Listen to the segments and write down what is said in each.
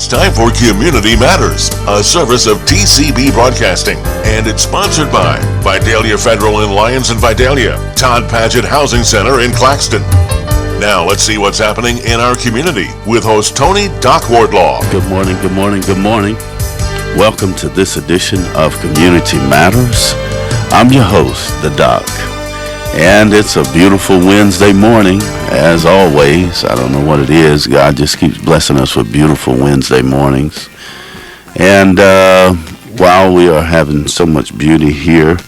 It's time for Community Matters, a service of TCB Broadcasting, and it's sponsored by Vidalia Federal in Lyons and Vidalia, Todd Paget Housing Center in Claxton. Now let's see what's happening in our community with host Tony Doc Wardlaw. Good morning, good morning, good morning. Welcome to this edition of Community Matters. I'm your host, the Doc. And it's a beautiful Wednesday morning, as always. I don't know what it is. God just keeps blessing us with beautiful Wednesday mornings. And while we are having so much beauty here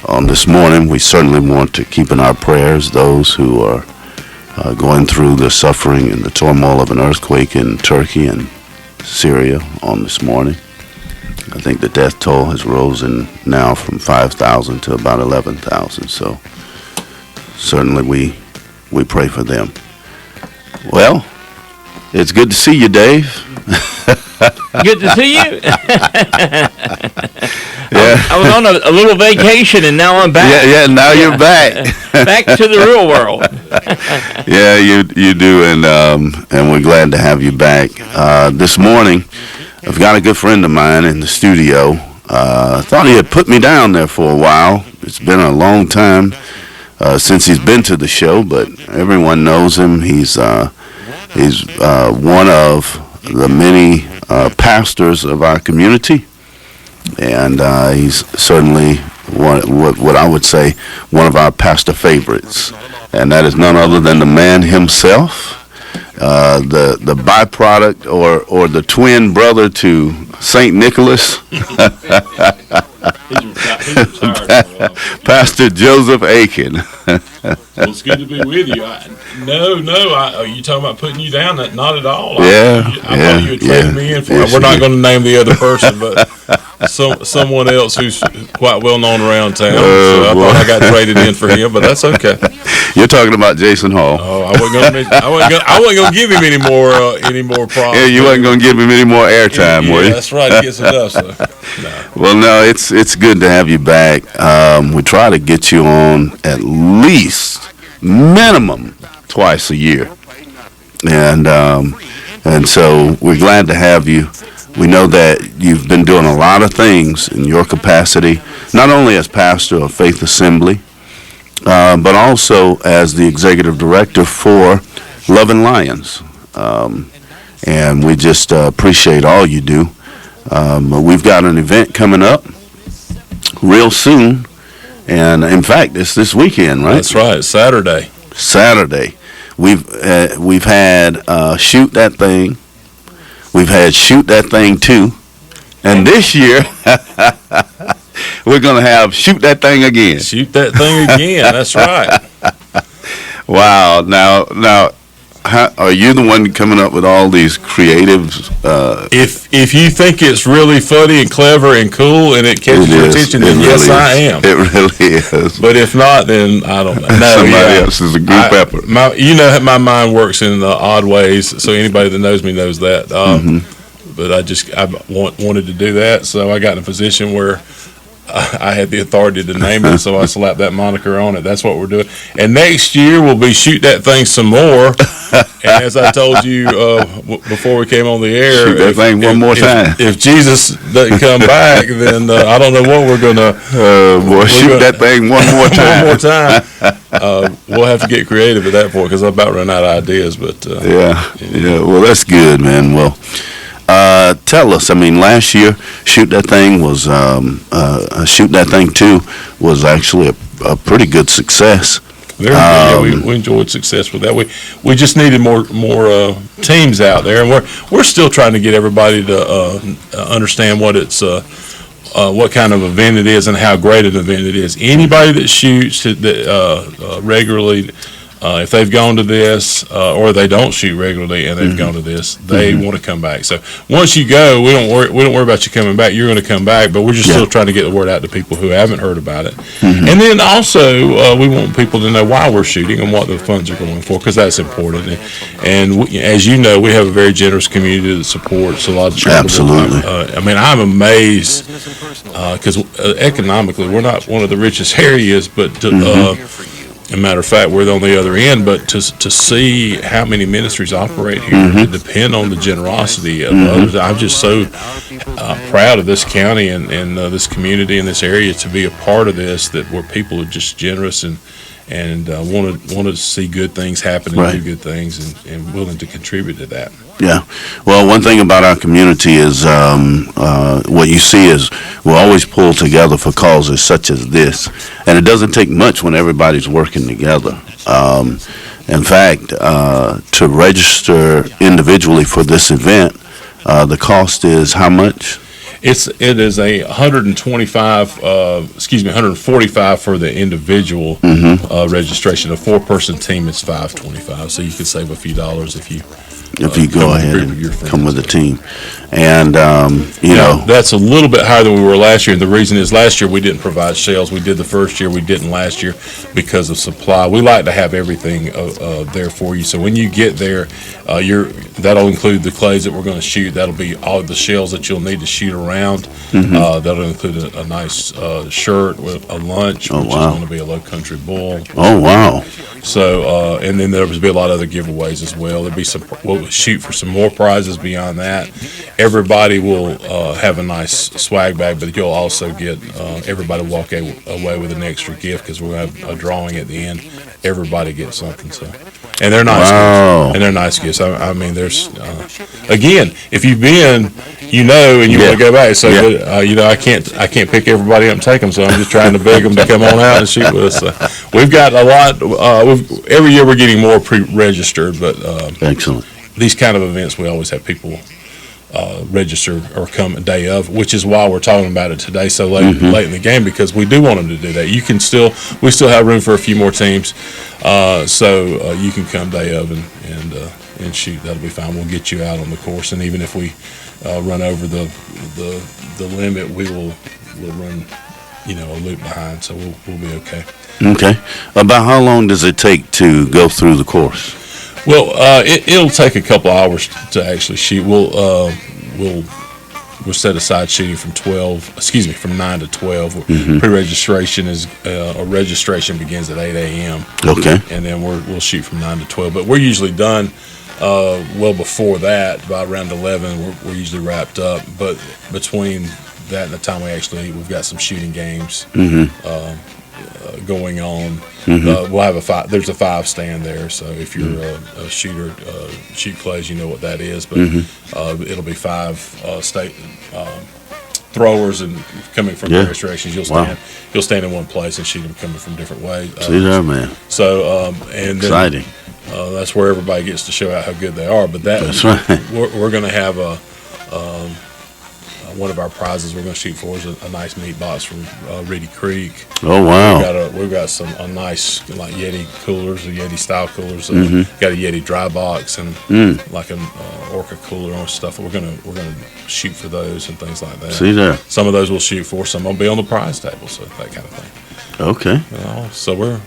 on this morning, we certainly want to keep in our prayers those who are going through the suffering and the turmoil of an earthquake in Turkey and Syria on this morning. I think the death toll has risen now from 5,000 to about 11,000. So certainly we pray for them. Well, it's good to see you, Dave. Good to see you. Yeah. I was on a little vacation, and now I'm back. Yeah, now you're back. Back to the real world. Yeah, you do, and we're glad to have you back. This morning, I've got a good friend of mine in the studio. I thought he had put me down there for a while. It's been a long time since he's been to the show, but everyone knows him. He's one of the many pastors of our community, and he's certainly what I would say one of our pastor favorites, and that is none other than the man himself, the byproduct or the twin brother to St. Nicholas, Pastor Joseph Atkins. Well, it's good to be with you. You talking about putting you down? Not at all. I thought you had traded me in for it. We're not going to name the other person, but someone else who's quite well known around town. So I thought I got traded in for him, but that's okay. You're talking about Jason Hall. Oh, I wasn't going to give him any more problems. Yeah, you wasn't going to give him any more airtime, were you? That's right. He gets enough. So, no. Well, no, it's good to have you back. We try to get you on at least minimum twice a year, and so we're glad to have you. We know that you've been doing a lot of things in your capacity, not only as pastor of Faith Assembly, but also as the executive director for Love and Lions. And we just appreciate all you do. We've got an event coming up real soon, and in fact, it's this weekend, right? That's right, Saturday. We've had Shoot That Thing. We've had Shoot That Thing 2. And this year, we're going to have Shoot That Thing again. Shoot That Thing again, that's right. Wow. Now, are you the one coming up with all these creatives? If you think it's really funny and clever and cool and it catches your attention, then yes, I am. It really is. But if not, then I don't know. Somebody else is a group effort. My mind works in odd ways, so anybody that knows me knows that. But I wanted to do that, so I got in a position where I had the authority to name it, so I slapped that moniker on it. That's what we're doing. And next year we'll be Shoot That Thing some more. And as I told you before we came on the air, Shoot That Thing one more time. If Jesus doesn't come back, then I don't know what we're gonna. Shoot that thing one more time. One more time. We'll have to get creative at that point because I'm about running out of ideas. But yeah. Well, that's good, man. Well. Tell us. I mean, last year, Shoot That Thing was Shoot That Thing 2 was actually a pretty good success. Very good. We enjoyed success with that. We just needed more teams out there, and we're still trying to get everybody to understand what it's what kind of event it is and how great an event it is. Anybody that shoots regularly. If they've gone to this or they don't shoot regularly and they've gone to this, they want to come back. So once you go, we don't worry about you coming back. You're going to come back, but we're just still trying to get the word out to people who haven't heard about it. And then also we want people to know why we're shooting and what the funds are going for, because that's important. And as you know, we have a very generous community that supports a lot of charitable. Absolutely. I'm amazed because economically we're not one of the richest areas, but a matter of fact, we're on the other end. But to see how many ministries operate here, to depend on the generosity of others, I'm just so proud of this county and this community and this area to be a part of this. That where people are just generous and want to see good things happen and do good things and willing to contribute to that. Yeah. Well, one thing about our community is what you see is we always pull together for causes such as this. And it doesn't take much when everybody's working together. In fact, to register individually for this event, the cost is how much? It is a 145 for the individual registration. A 4-person team is $525, so you can save a few dollars if you go ahead and come with a team. And you know, that's a little bit higher than we were last year. And the reason is last year we didn't provide shells. We did the first year, we didn't last year because of supply. We like to have everything there for you. So when you get there, that'll include the clays that we're going to shoot. That'll be all the shells that you'll need to shoot around. That'll include a nice shirt with a lunch, which is going to be a Low Country Bull. Oh wow! So and then there will be a lot of other giveaways as well. There'll be we'll shoot for some more prizes beyond that. Everybody will have a nice swag bag, but you'll also get everybody walk away with an extra gift because we're going to have a drawing at the end. Everybody gets something. So, and they're nice gifts. And they're nice gifts. I mean, there's again, if you've been, you know, and you want to go back. So, you know, I can't pick everybody up and take them. So I'm just trying to beg them to come on out and shoot with us. So we've got a lot. Every year we're getting more pre-registered, but excellent. These kind of events, we always have people register or come a day of, which is why we're talking about it today so late in the game, because we do want them to do that. We still have room for a few more teams, so you can come day of and shoot. That'll be fine. We'll get you out on the course, and even if we run over the limit, we'll run, you know, a loop behind, so we'll be okay. Okay. About how long does it take to go through the course? Well, it'll take a couple hours to actually shoot. We'll set aside shooting from 9 to 12. Pre-registration is or registration begins at 8 a.m. Okay. And then we'll shoot from 9 to 12. But we're usually done well before that. By around 11, we're usually wrapped up. But between that and the time we've got some shooting games going on. We'll have there's a 5 stand there, so if you're a shooter, shoot clays, you know what that is, but it'll be 5 state throwers and coming from various directions. You'll stand in one place and shoot them coming from different ways. See there, man. So and exciting. Then, that's where everybody gets to show out how good they are. But that's right. We're going to have one of our prizes we're going to shoot for is a nice meat box from Reedy Creek. Oh wow! We've got a nice like Yeti coolers, the Yeti style coolers. Got a Yeti dry box and like an Orca cooler and stuff. We're gonna shoot for those and things like that. See there. Some of those we'll shoot for. Some will be on the prize table, so that kind of thing. Okay. So we're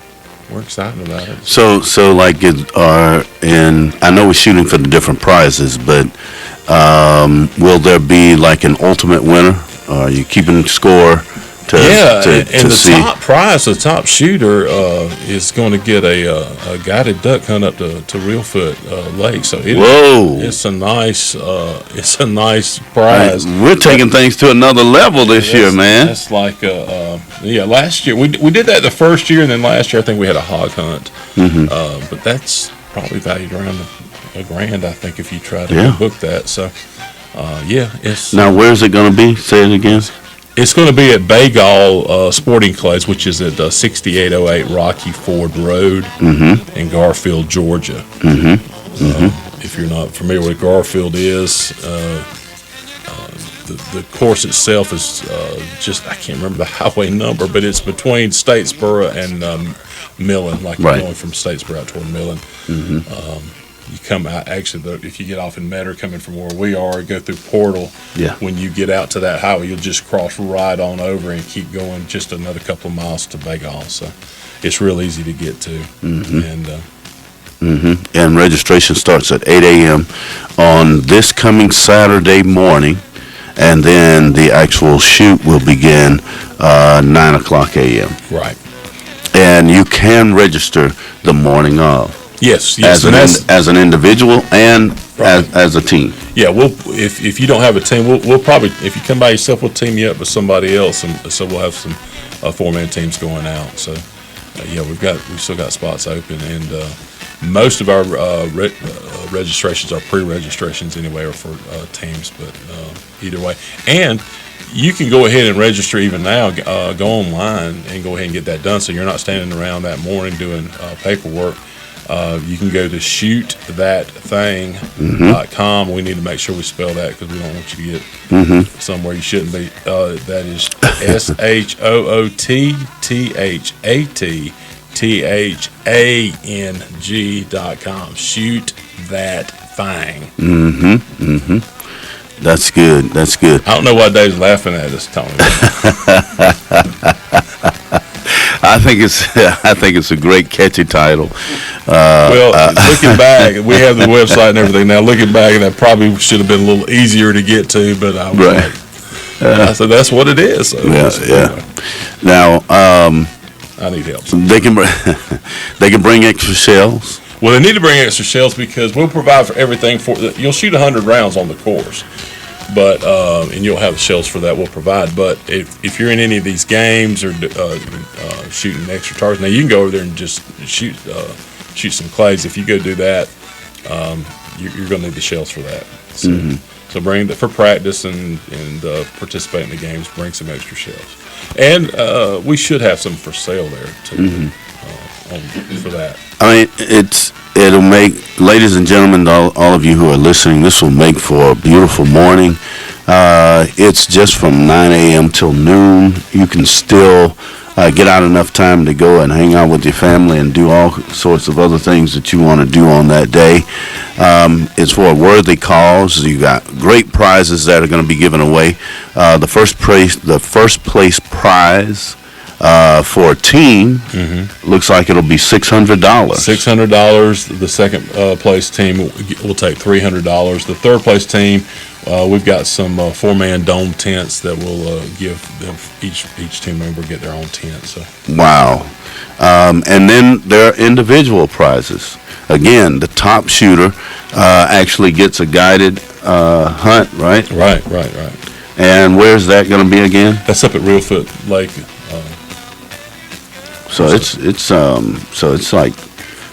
excited about it. So like I know we're shooting for the different prizes, but will there be like an ultimate winner? Are you keeping score to see? Top prize, the top shooter is going to get a guided duck hunt up to Reelfoot Lake. So it's a nice prize. We're taking things to another level this year, man. That's like last year we did that the first year, and then last year I think we had a hog hunt. But that's probably valued around $1,000, I think, if you try to book that. So it's now where's it going to be? Say it again. It's going to be at Bagall Sporting Clays, which is at 6808 Rocky Ford Road in Garfield, Georgia. If you're not familiar with Garfield is, the course itself is I can't remember the highway number, but it's between Statesboro and Millen, like you're going from Statesboro out toward Millen. You come out, actually, if you get off in Metter coming from where we are, go through Portal, when you get out to that highway, you'll just cross right on over and keep going just another couple of miles to Bagall. So it's real easy to get to. And registration starts at 8 a.m. on this coming Saturday morning, and then the actual shoot will begin 9 o'clock a.m. Right. And you can register the morning of. Yes, As an individual and Right. as a team. Yeah, if you don't have a team, we'll probably, if you come by yourself, we'll team you up with somebody else, and so we'll have some 4-man teams going out. So we've still got spots open, and most of our registrations are pre-registrations anyway, or for teams. But either way, and you can go ahead and register even now. Go online and go ahead and get that done, so you're not standing around that morning doing paperwork. You can go to shootthatthang.com. We need to make sure we spell that because we don't want you to get somewhere you shouldn't be. That is SHOOTTHATHANG.com. Shoot that thang. That's good. That's good. I don't know why Dave's laughing at us, Tony. I think it's a great catchy title. Looking back, we have the website and everything now. Looking back, that probably should have been a little easier to get to, but I was I said that's what it is. So Yeah. Now, I need help. they can bring extra shells. Well, they need to bring extra shells because we'll provide for everything. You'll shoot 100 rounds on the course, but and you'll have the shells for that. We'll provide. But if you're in any of these games or shooting extra targets, now you can go over there and just shoot some clays. If you go do that, you're going to need the shells for that. So bring for practice and participate in the games. Bring some extra shells, and we should have some for sale there too. For that. I mean, it'll make, ladies and gentlemen, all of you who are listening, this will make for a beautiful morning. It's just from 9 a.m. till noon. You can still get out enough time to go and hang out with your family and do all sorts of other things that you want to do on that day. It's for a worthy cause. You got great prizes that are going to be given away. The first place prize for a team looks like it'll be $600. $600. The second place team will take $300. The third place team, we've got some 4-man dome tents that will give them, each team member get their own tent. So wow. And then there are individual prizes. Again, the top shooter actually gets a guided hunt, right? Right. And where's that going to be again? That's up at Reelfoot Lake. So it's like,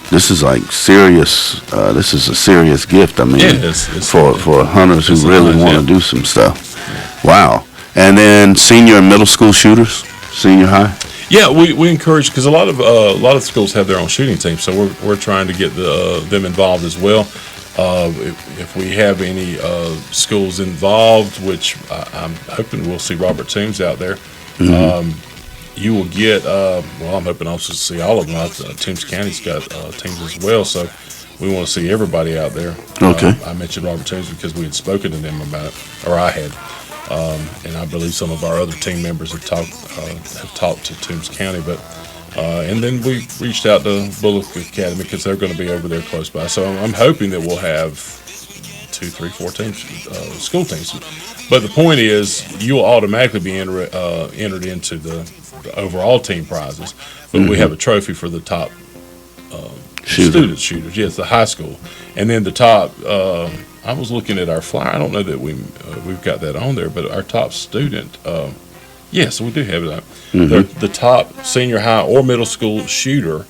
this is like serious. This is a serious gift. I mean, it's for hunters who really want to do some stuff. Wow. And then senior and middle school shooters, senior high. Yeah, we encourage, because a lot of schools have their own shooting teams, so we're trying to get them involved as well. If we have any schools involved, which I'm hoping we'll see Robert Toombs out there. You will get, I'm hoping also to see all of them. Toombs County's got teams as well, so we want to see everybody out there. Okay. I mentioned Robert Toombs because we had spoken to them about it, or I had, and I believe some of our other team members have talked to Toombs County, but and then we reached out to Bullock Academy because they're going to be over there close by. So I'm hoping that we'll have 2, 3, 4 teams, school teams. But the point is, you will automatically be entered into the overall team prizes, but we have a trophy for the top student shooters. Yes, the high school, and then the top. I was looking at our flyer. I don't know that we've got that on there, but our top student. Yes, we do have that. The top senior high or middle school shooter,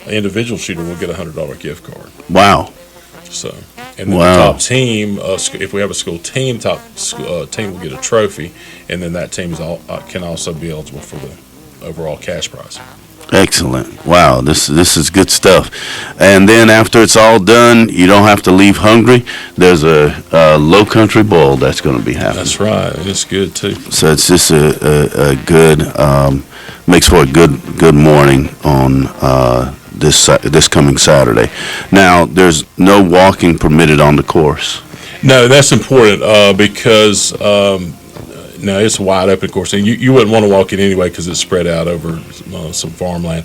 individual shooter, will get a $100 gift card. Wow. So, and then the top team, if we have a school team, top team will get a trophy, and then that team can also be eligible for the overall cash prize. Excellent. Wow, this is good stuff. And then after it's all done, you don't have to leave hungry. There's a low country bowl that's going to be happening. That's right. It's good too. So it's just a good, makes for a good morning on this coming Saturday. Now, there's no walking permitted on the course. No, that's important because no, it's a wide open course, and you wouldn't want to walk it anyway because it's spread out over some farmland.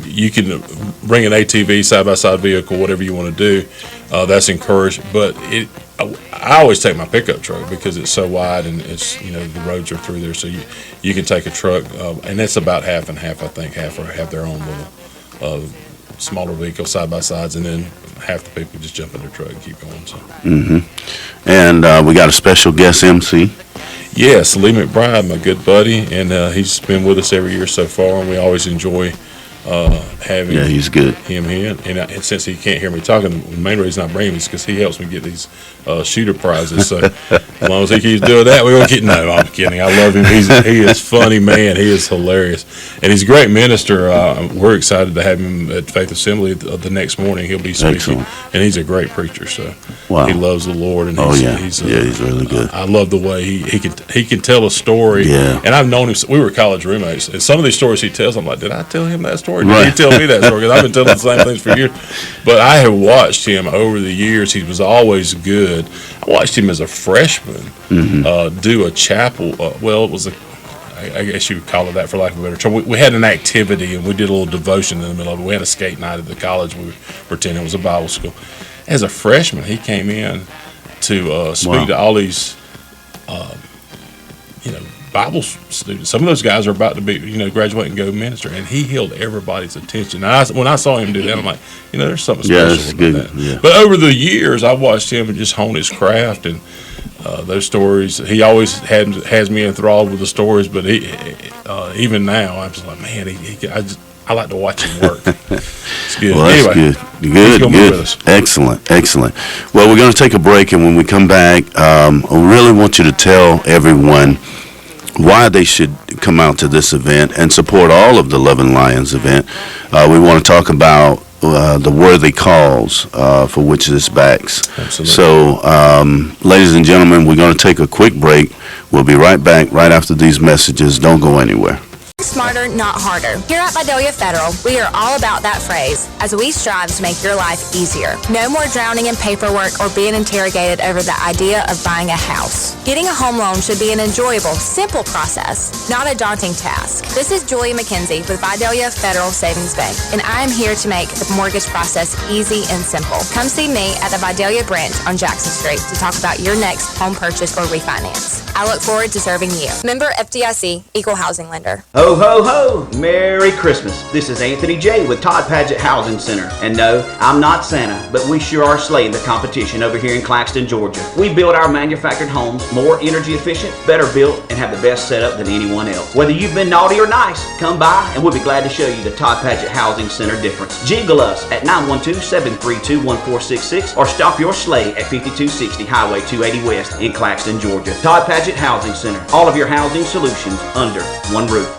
You can bring an ATV, side-by-side vehicle, whatever you want to do. That's encouraged, but I always take my pickup truck because it's so wide and it's the roads are through there, so you can take a truck and it's about half and half. I think half have their own little smaller vehicle side by sides, and then half the people just jump in their truck and keep going. So. And we got a special guest MC. Yes, Lee McBride, my good buddy, and he's been with us every year so far, and we always enjoy having he's good. him here. And since he can't hear me talking, the main reason I bring him is because he helps me get these shooter prizes. So as long as he keeps doing that, we're going to get. No, I'm kidding. I love him. He is funny, man. He is hilarious. And he's a great minister. We're excited to have him at Faith Assembly the next morning. He'll be speaking. Excellent. And he's a great preacher. So wow. He loves the Lord. And he's really good. I love the way he can tell a story. Yeah. And I've known him. We were college roommates. And some of these stories he tells, I'm like, did I tell him that story? Did Right. he tell me that story? Because I've been telling the same things for years. But I have watched him over the years. He was always good. I watched him as a freshman do a chapel. Well, it was I guess you would call it that for lack of a better term. We had an activity and we did a little devotion in the middle of it. We had a skate night at the college we were attending. It was a Bible school. As a freshman, he came in to speak to all these, Bible students. Some of those guys are about to be, graduate and go minister, and he held everybody's attention. And when I saw him do that, I'm like, there's something special about that. Yeah. But over the years, I watched him just hone his craft, and those stories. He always has me enthralled with the stories. But even now, I'm just like, man, I like to watch him work. It's good. Well, that's anyway, good. Excellent. Well, we're going to take a break, and when we come back, I really want you to tell everyone why they should come out to this event and support all of the Loving Lions event. We want to talk about the worthy cause for which this backs. Absolutely. So, ladies and gentlemen, we're going to take a quick break. We'll be right back right after these messages. Don't go anywhere. Smarter, not harder. Here at Vidalia Federal, we are all about that phrase as we strive to make your life easier. No more drowning in paperwork or being interrogated over the idea of buying a house. Getting a home loan should be an enjoyable, simple process, not a daunting task. This is Julia McKenzie with Vidalia Federal Savings Bank, and I am here to make the mortgage process easy and simple. Come see me at the Vidalia branch on Jackson Street to talk about your next home purchase or refinance. I look forward to serving you. Member FDIC, Equal Housing Lender. Ho, ho, ho! Merry Christmas. This is Anthony J. with Todd Paget Housing Center. And no, I'm not Santa, but we sure are slaying the competition over here in Claxton, Georgia. We build our manufactured homes more energy efficient, better built, and have the best setup than anyone else. Whether you've been naughty or nice, come by and we'll be glad to show you the Todd Paget Housing Center difference. Jingle us at 912-732-1466 or stop your sleigh at 5260 Highway 280 West in Claxton, Georgia. Todd Paget Housing Center. All of your housing solutions under one roof.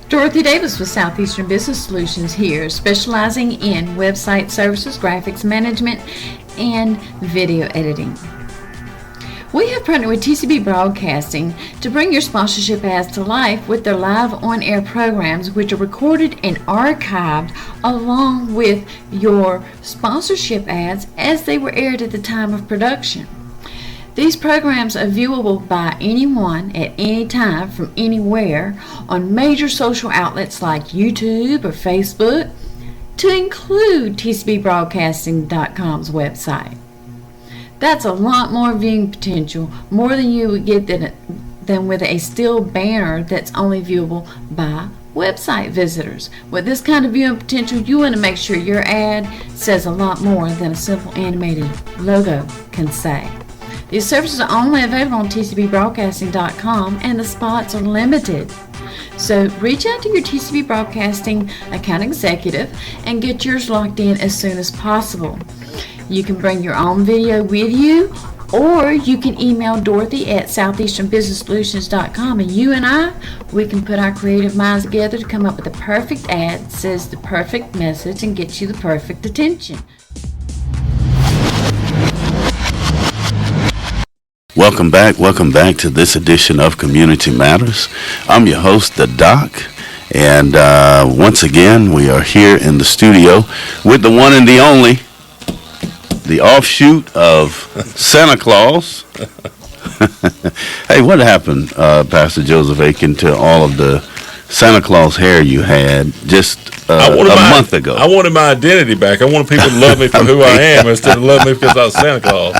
Dorothy Davis with Southeastern Business Solutions here, specializing in website services, graphics management, and video editing. We have partnered with TCB Broadcasting to bring your sponsorship ads to life with their live on-air programs, which are recorded and archived along with your sponsorship ads as they were aired at the time of production. These programs are viewable by anyone at any time from anywhere on major social outlets like YouTube or Facebook, to include tcbbroadcasting.com's website. That's a lot more viewing potential, more than you would get than with a still banner that's only viewable by website visitors. With this kind of viewing potential, you want to make sure your ad says a lot more than a simple animated logo can say. These services are only available on tcbbroadcasting.com, and the spots are limited. So reach out to your TCB Broadcasting account executive and get yours locked in as soon as possible. You can bring your own video with you, or you can email Dorothy at southeasternbusinesssolutions.com, and you and we can put our creative minds together to come up with the perfect ad, says the perfect message, and get you the perfect attention. Welcome back to this edition of Community Matters. I'm your host, the Doc, and once again, we are here in the studio with the one and the only, the offshoot of Santa Claus. Hey, what happened, Pastor Joseph Atkins, to all of the Santa Claus hair you had just a month ago. I wanted my identity back. I wanted people to love me for who I am instead of love me because I was Santa Claus.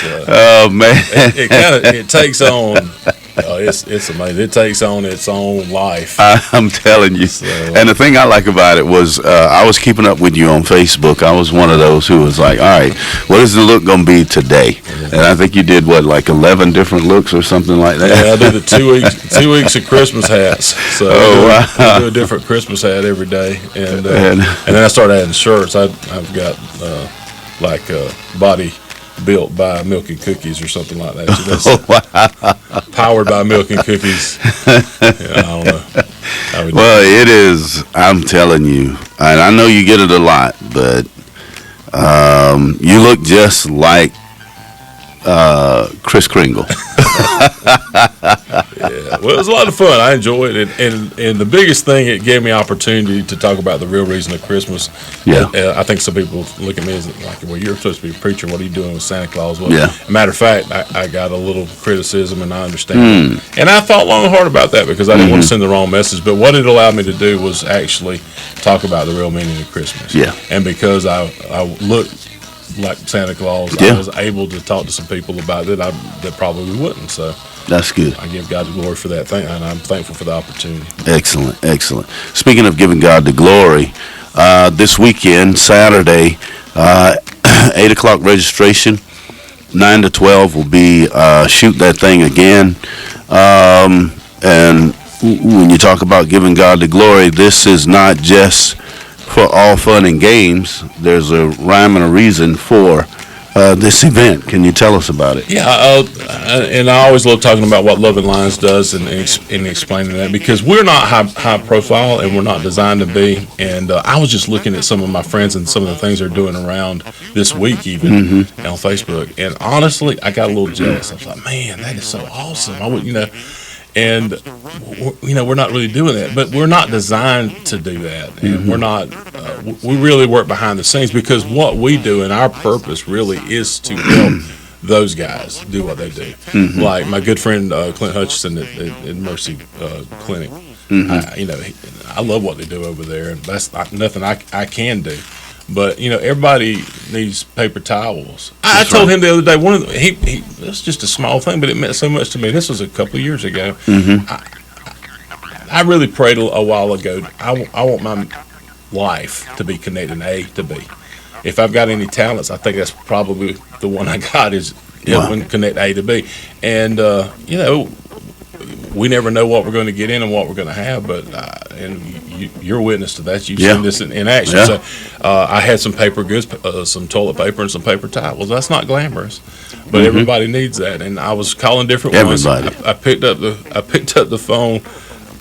So, oh man, it takes on. It's amazing. It takes on its own life. I'm telling you. So, and the thing I like about it was I was keeping up with you on Facebook. I was one of those who was like, all right, what is the look going to be today? And I think you did, like 11 different looks or something like that? Yeah, I did the 2 weeks of Christmas hats. So I do a different Christmas hat every day. And then I started adding shirts. I've got body built by milk and cookies or something like that. So that's powered by milk and cookies. I don't know. Well, it is. I'm telling you, and I know you get it a lot, but you look just like Kris Kringle. Yeah, well, it was a lot of fun. I enjoyed it, and the biggest thing, it gave me opportunity to talk about the real reason of Christmas. Yeah, I think some people look at me as like, well, you're supposed to be a preacher. What are you doing with Santa Claus? Well, yeah. Matter of fact, I got a little criticism, and I understand. And I thought long and hard about that because I didn't want to send the wrong message. But what it allowed me to do was actually talk about the real meaning of Christmas. Yeah, and because I looked like Santa Claus, yeah. I was able to talk to some people about it that probably wouldn't. So that's good. I give God the glory for that thing, and I'm thankful for the opportunity. Excellent. Speaking of giving God the glory, this weekend, Saturday, 8 o'clock registration, 9 to 12 will be Shoot That Thang Again. And when you talk about giving God the glory, this is not just for all fun and games. There's a rhyme and a reason for this event. Can you tell us about it? Yeah, and I always love talking about what Love and Lions does and explaining that, because we're not high profile and we're not designed to be. And I was just looking at some of my friends and some of the things they're doing around this week even on Facebook. And honestly, I got a little jealous. I was like, man, that is so awesome. I would, and we're not really doing that, but we're not designed to do that, and we're not. We really work behind the scenes, because what we do and our purpose really is to help those guys do what they do. Like my good friend Clint Hutchison at Mercy Clinic. I love what they do over there, and that's nothing I can do. But everybody needs paper towels. I told him the other day, it's just a small thing, but it meant so much to me. This was a couple of years ago. I really prayed a while ago. I want my life to be connected from A to B. If I've got any talents, I think that's probably the one I got, is helping connect A to B. And we never know what we're going to get in and what we're going to have, but and you're a witness to that. You've seen this in action. Yeah. So I had some paper goods, some toilet paper and some paper towels. That's not glamorous, but everybody needs that. And I was calling different ones. I picked up the phone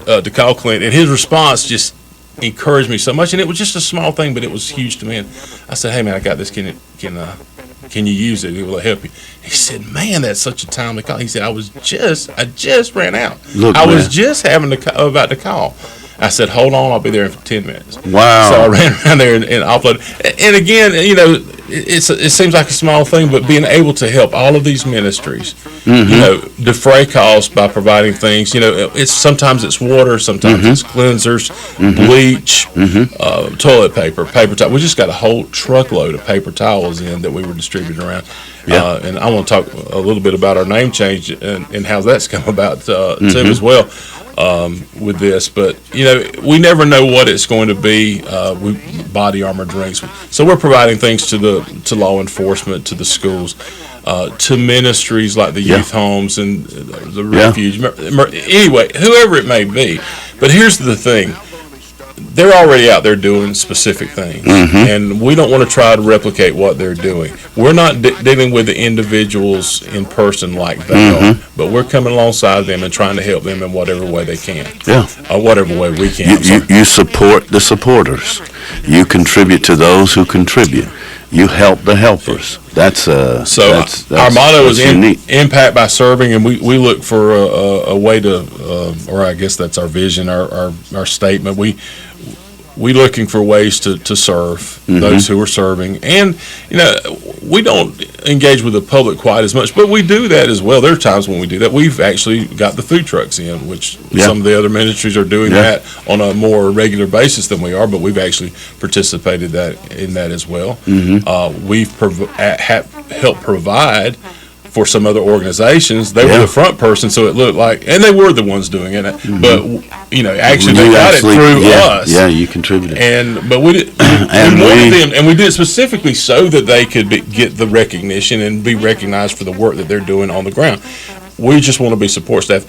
to call Clint, and his response just encouraged me so much. And it was just a small thing, but it was huge to me. And I said, "Hey man, I got this. Can you use it? Will it help you?" He said, "Man, that's such a timely call." He said, I just ran out. I was just about to call. I said, "Hold on, I'll be there in 10 minutes." Wow. So I ran around there and offloaded. And again, it seems like a small thing, but being able to help all of these ministries, defray costs by providing things. Sometimes it's water, sometimes it's cleansers, bleach, toilet paper towel. We just got a whole truckload of paper towels in that we were distributing around. And I want to talk a little bit about our name change and how that's come about too as well. With this, but we never know what it's going to be. Body armor drinks, so we're providing things to law enforcement, to the schools, to ministries like the youth homes and the refuge. Anyway, whoever it may be. But here's the thing: they're already out there doing specific things, and we don't want to try to replicate what they're doing. We're not dealing with the individuals in person like they are, but we're coming alongside them and trying to help them in whatever way they can. Or whatever way we can. You support the supporters. You contribute to those who contribute. You help the helpers. That's our motto is impact by serving, and we look for a way to, or I guess that's our vision, our statement. we looking for ways to serve those who are serving. And, we don't engage with the public quite as much, but we do that as well. There are times when we do that. We've actually got the food trucks in, which some of the other ministries are doing that on a more regular basis than we are, but we've actually participated in that as well. We've helped provide for some other organizations. They were the front person, so it looked like, and they were the ones doing it, but actually they got it through us. Yeah, you contributed. But we did, and we wanted them, and we did it specifically so that they could get the recognition and be recognized for the work that they're doing on the ground. We just want to be support staff.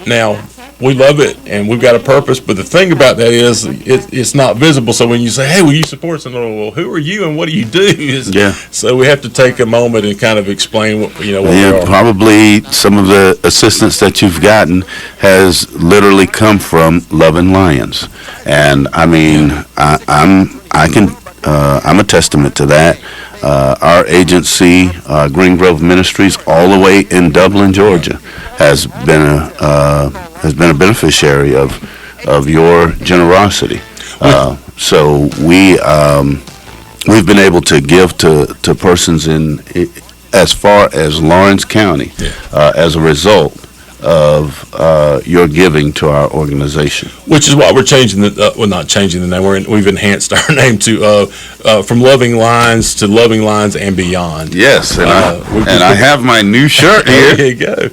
Now, we love it, and we've got a purpose, but the thing about that is it's not visible. So when you say, hey, will you support us? And well, who are you and what do you do? So we have to take a moment and kind of explain what we are. Probably some of the assistance that you've gotten has literally come from Loving Lions. And I mean, I'm a testament to that. Our agency, Green Grove Ministries, all the way in Dublin, Georgia, has been a beneficiary of your generosity. So we've been able to give to persons in as far as Lawrence County as a result of your giving to our organization. Which is why we're changing not changing the name. We've enhanced our name to from Loving Lines to Loving Lines and Beyond. Yes, and I have my new shirt here. There you go.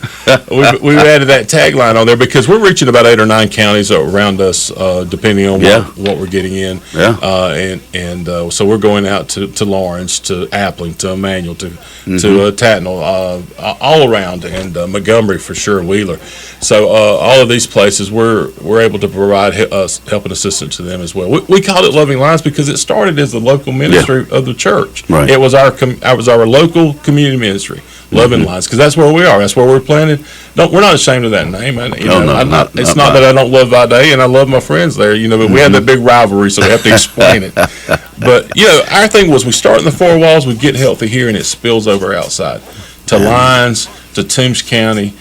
We've added that tagline on there because we're reaching about 8 or 9 counties around us, depending on what we're getting in. So we're going out to Lawrence, to Appling, to Emmanuel, to Tatnall, all around, and Montgomery for sure, Wheeler. So all of these places we're able to provide help and assistance to them as well. We called it Loving Lines because it started as the local ministry of the church. Right. It was our local community ministry, Loving Lines, because that's where we are. That's where we're planted. We're not ashamed of that name. It's not that I don't love Vidalia and I love my friends there, but we have that big rivalry, so we have to explain it. But our thing was we start in the 4 walls, we get healthy here, and it spills over outside to Lyons, to Toombs County,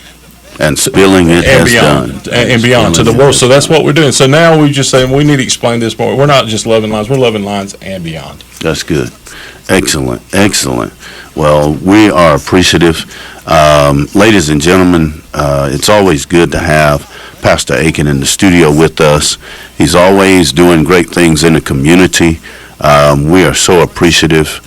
and spilling it and beyond, and beyond to the world. So that's what we're doing. So now we just say we need to explain this more. We're not just Loving Lines; we're Loving Lines and beyond. That's good. Excellent. Well, we are appreciative, ladies and gentlemen. It's always good to have Pastor Aiken in the studio with us. He's always doing great things in the community. We are so appreciative.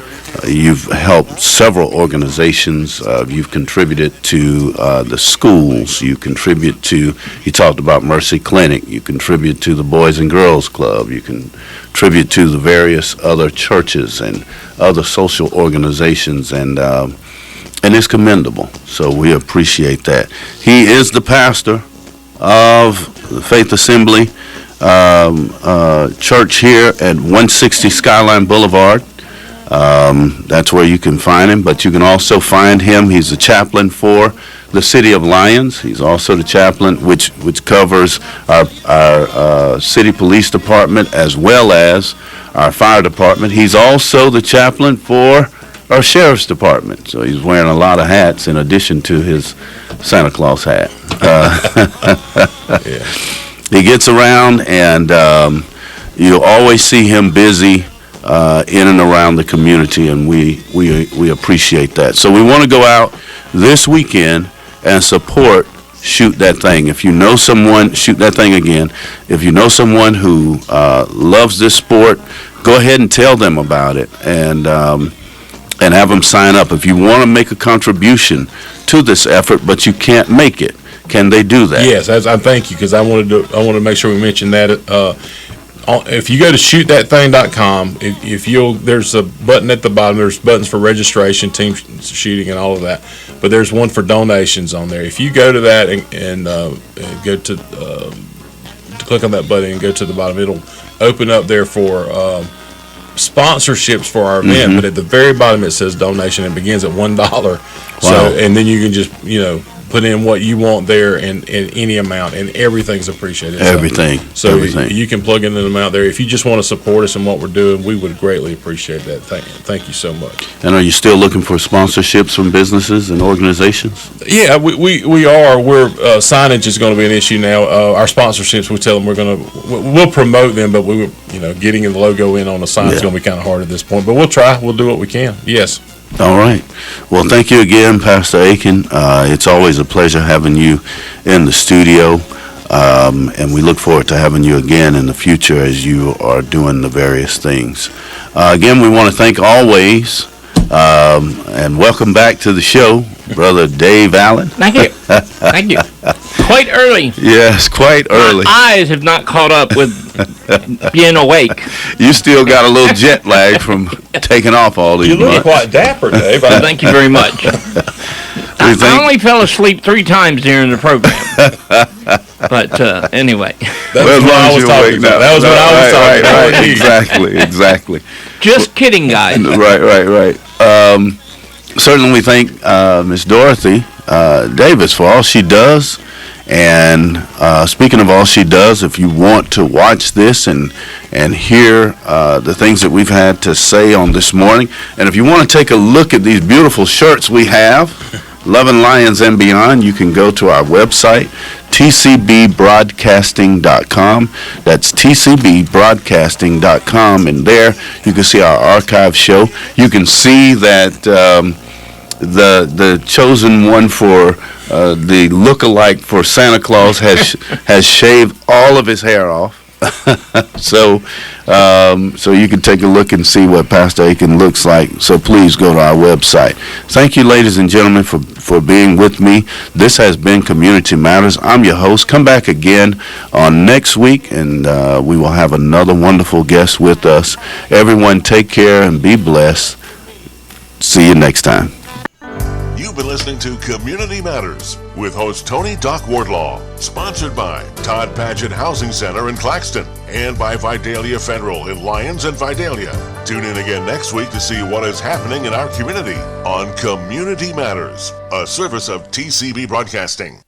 You've helped several organizations. You've contributed to the schools. You talked about Mercy Clinic. You contribute to the Boys and Girls Club. You contribute to the various other churches and other social organizations, and it's commendable. So we appreciate that. He is the pastor of the Faith Assembly Church here at 160 Skyline Boulevard. That's where you can find him, but you can also find him. He's the chaplain for the City of Lyons. He's also the chaplain which covers our city police department as well as our fire department. He's also the chaplain for our sheriff's department. So he's wearing a lot of hats in addition to his Santa Claus hat. He gets around, and you'll always see him busy in and around the community, and we appreciate that. So we want to go out this weekend and support Shoot That Thing. If you know someone, Shoot That Thing again. If you know someone who loves this sport, go ahead and tell them about it, and have them sign up. If you want to make a contribution to this effort, but you can't make it, can they do that? Yes, I thank you, because I wanted to make sure we mention that. If you go to shootthatthang.com, there's a button at the bottom. There's buttons for registration, team shooting, and all of that. But there's one for donations on there. If you go to that and go to click on that button and go to the bottom, it'll open up there for sponsorships for our event. But at the very bottom it says donation. It begins at $1. Wow. So, and then you can just put in what you want there in any amount, and everything's appreciated. Everything. So everything. you can plug in an amount there. If you just want to support us in what we're doing, we would greatly appreciate that. Thank you so much. And are you still looking for sponsorships from businesses and organizations? Yeah, we are. Signage is going to be an issue now. Our sponsorships, we tell them we'll promote them, but getting the logo in on the sign is going to be kind of hard at this point. But we'll try. We'll do what we can. Yes. All right. Well, thank you again, Pastor Aiken. It's always a pleasure having you in the studio, and we look forward to having you again in the future as you are doing the various things. Again, we want to thank always, and welcome back to the show, Brother Dave Allen. Thank you. Thank you. Quite early. Yes, quite early. My eyes have not caught up with being awake. You still got a little jet lag from taking off all these You look months. quite dapper, Dave. Thank you very much. I only fell asleep 3 times during the program. But anyway. That was what I was talking about. That was what I was talking about. Right. Exactly. Just kidding, guys. Right. Certainly we thank Miss Dorothy Davis for all she does. And speaking of all she does, if you want to watch this and hear the things that we've had to say on this morning, and if you want to take a look at these beautiful shirts we have, Loving Lions and Beyond, you can go to our website, tcbbroadcasting.com. That's tcbbroadcasting.com, and there you can see our archive show. You can see that the chosen one for the look-alike for Santa Claus has shaved all of his hair off. So you can take a look and see what Pastor Aiken looks like. So please go to our website. Thank you, ladies and gentlemen, for being with me. This has been Community Matters. I'm your host. Come back again on next week, and we will have another wonderful guest with us. Everyone, take care and be blessed. See you next time. You've been listening to Community Matters with host Tony Doc Wardlaw, sponsored by Todd Paget Housing Center in Claxton and by Vidalia Federal in Lyons and Vidalia. Tune in again next week to see what is happening in our community on Community Matters, a service of TCB Broadcasting.